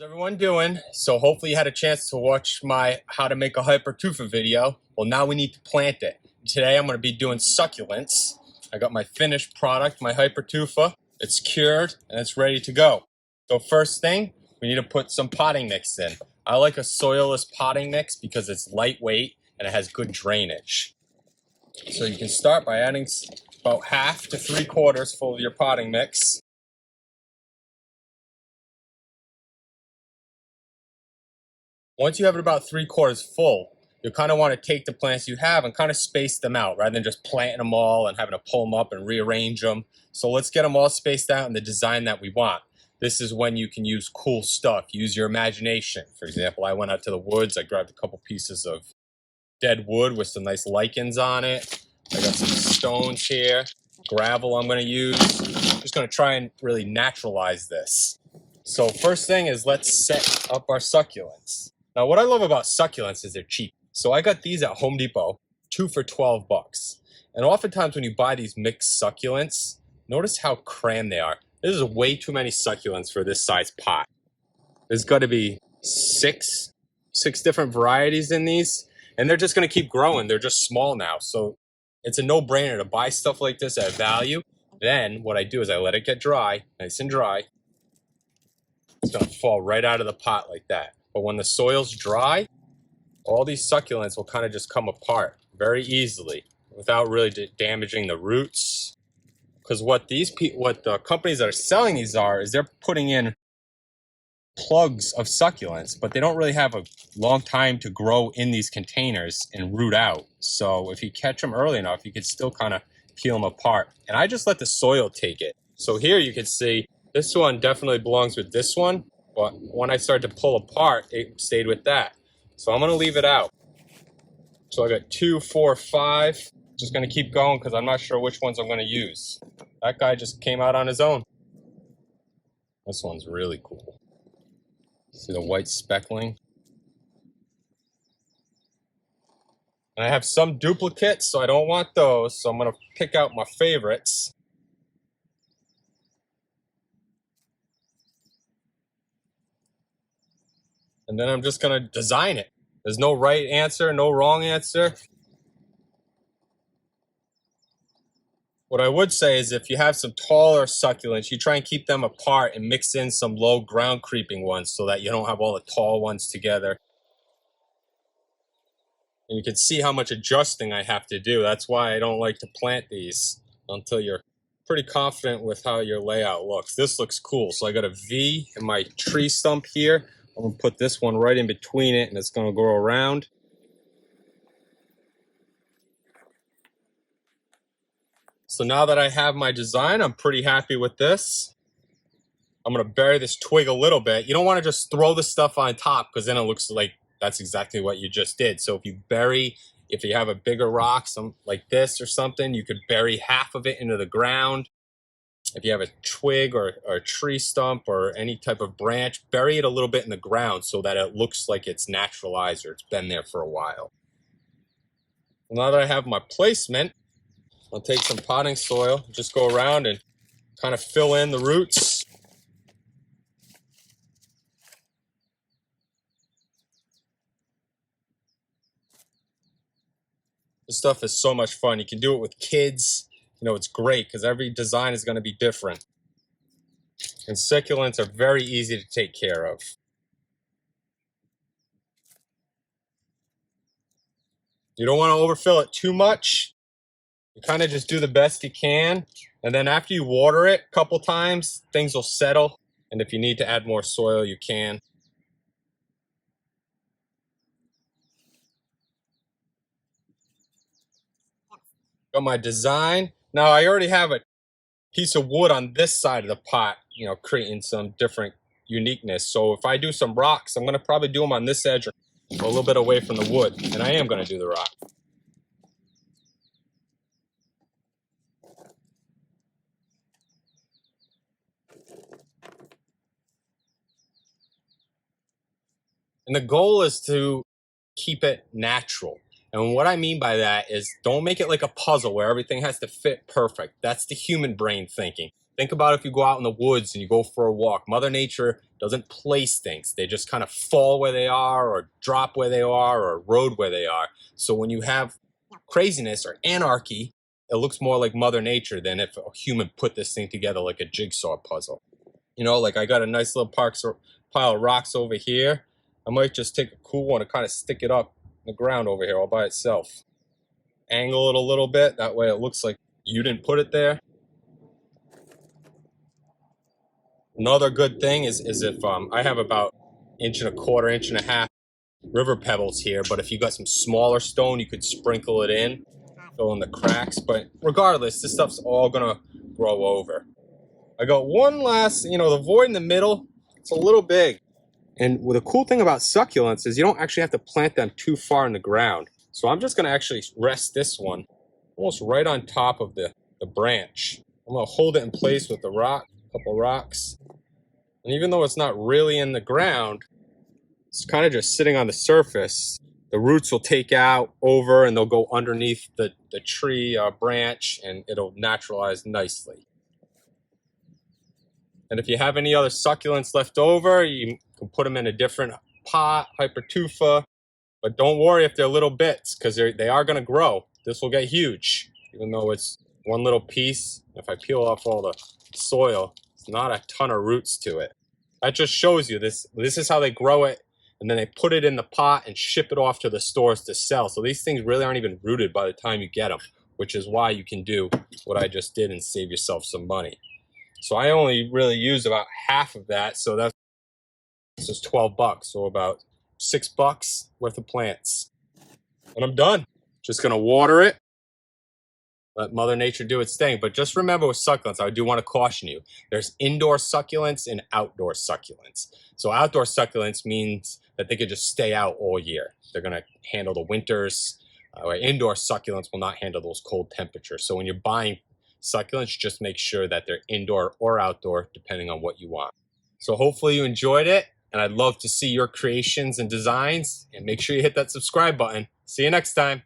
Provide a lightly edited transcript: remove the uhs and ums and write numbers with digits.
Everyone doing? So hopefully you had a chance to watch my how to make a Hypertufa video. Well, now we need to plant it. Today I'm going to be doing succulents. I got my finished product, my Hypertufa. It's cured and it's ready to go. So first thing, we need to put some potting mix in. I like a soilless potting mix because it's lightweight and it has good drainage. So you can start by adding about half to 3/4 full of your potting mix. Once you have it about 3/4 full, you kind of want to take the plants you have and kind of space them out rather than just planting them all and having to pull them up and rearrange them. So let's get them all spaced out in the design that we want. This is when you can use cool stuff, use your imagination. For example, I went out to the woods, I grabbed a couple pieces of dead wood with some nice lichens on it. I got some stones here, gravel I'm going to use. I'm just going to try and really naturalize this. So first thing is let's set up our succulents. Now, what I love about succulents is they're cheap. So I got these at Home Depot, 2 for $12. And oftentimes when you buy these mixed succulents, notice how crammed they are. This is way too many succulents for this size pot. There's got to be six different varieties in these, and they're just going to keep growing. They're just small now. So it's a no-brainer to buy stuff like this at value. Then what I do is I let it get dry, nice and dry. It's going to fall right out of the pot like that. But when the soil's dry, all these succulents will kind of just come apart very easily without really damaging the roots. Because what the companies that are selling these is they're putting in plugs of succulents, but they don't really have a long time to grow in these containers and root out. So if you catch them early enough, you can still kind of peel them apart. And I just let the soil take it. So here you can see this one definitely belongs with this one. But when I started to pull apart, it stayed with that. So I'm going to leave it out. So I got 2, 4, 5. Just going to keep going because I'm not sure which ones I'm going to use. That guy just came out on his own. This one's really cool. See the white speckling? And I have some duplicates, so I don't want those. So I'm going to pick out my favorites. And then I'm just going to design it. There's no right answer, no wrong answer. What I would say is if you have some taller succulents, you try and keep them apart and mix in some low ground creeping ones so that you don't have all the tall ones together. And you can see how much adjusting I have to do. That's why I don't like to plant these until you're pretty confident with how your layout looks. This looks cool. So I got a V in my tree stump here. I'm going to put this one right in between it, and it's going to go around. So now that I have my design, I'm pretty happy with this. I'm going to bury this twig a little bit. You don't want to just throw the stuff on top because then it looks like that's exactly what you just did. So if you have a bigger rock, like this or something, you could bury half of it into the ground. If you have a twig or a tree stump or any type of branch, bury it a little bit in the ground so that it looks like it's naturalized or it's been there for a while. Now that I have my placement, I'll take some potting soil, just go around and kind of fill in the roots. This stuff is so much fun. You can do it with kids. You know, it's great because every design is going to be different. And succulents are very easy to take care of. You don't want to overfill it too much. You kind of just do the best you can. And then after you water it a couple times, things will settle. And if you need to add more soil, you can. Got my design. Now I already have a piece of wood on this side of the pot, you know, creating some different uniqueness. So if I do some rocks, I'm going to probably do them on this edge or a little bit away from the wood. And I am going to do the rock. And the goal is to keep it natural. And what I mean by that is don't make it like a puzzle where everything has to fit perfect. That's the human brain thinking. Think about if you go out in the woods and you go for a walk. Mother Nature doesn't place things. They just kind of fall where they are or drop where they are or erode where they are. So when you have craziness or anarchy, it looks more like Mother Nature than if a human put this thing together like a jigsaw puzzle. You know, like I got a nice little pile of rocks over here. I might just take a cool one and kind of stick it up in the ground over here all by itself. Angle it a little bit. That way it looks like you didn't put it there. Another good thing is if I have about 1.25 inches, 1.5 inches river pebbles here, but if you got some smaller stone, you could sprinkle it in, fill in the cracks. But regardless, this stuff's all gonna grow over. I got one last, the void in the middle, it's a little big. And the cool thing about succulents is you don't actually have to plant them too far in the ground. So I'm just gonna actually rest this one almost right on top of the branch. I'm gonna hold it in place with a couple rocks. And even though it's not really in the ground, it's kind of just sitting on the surface. The roots will take out over and they'll go underneath the tree branch and it'll naturalize nicely. And if you have any other succulents left over, you can put them in a different pot, Hypertufa. But don't worry if they're little bits, because they are going to grow. This will get huge, even though it's one little piece. If I peel off all the soil, it's not a ton of roots to it. That just shows you this is how they grow it, and then they put it in the pot and ship it off to the stores to sell. So these things really aren't even rooted by the time you get them, which is why you can do what I just did and save yourself some money. So I only really use about half of that, so that's just $12, so about $6 worth of plants. And I'm done. Just gonna water it, let Mother Nature do its thing. But just remember with succulents, I do want to caution you, there's indoor succulents and outdoor succulents. So outdoor succulents means that they could just stay out all year. They're gonna handle the winters. Indoor succulents will not handle those cold temperatures. So when you're buying succulents, just make sure that they're indoor or outdoor, depending on what you want. So hopefully you enjoyed it, and I'd love to see your creations and designs, and make sure you hit that subscribe button. See you next time.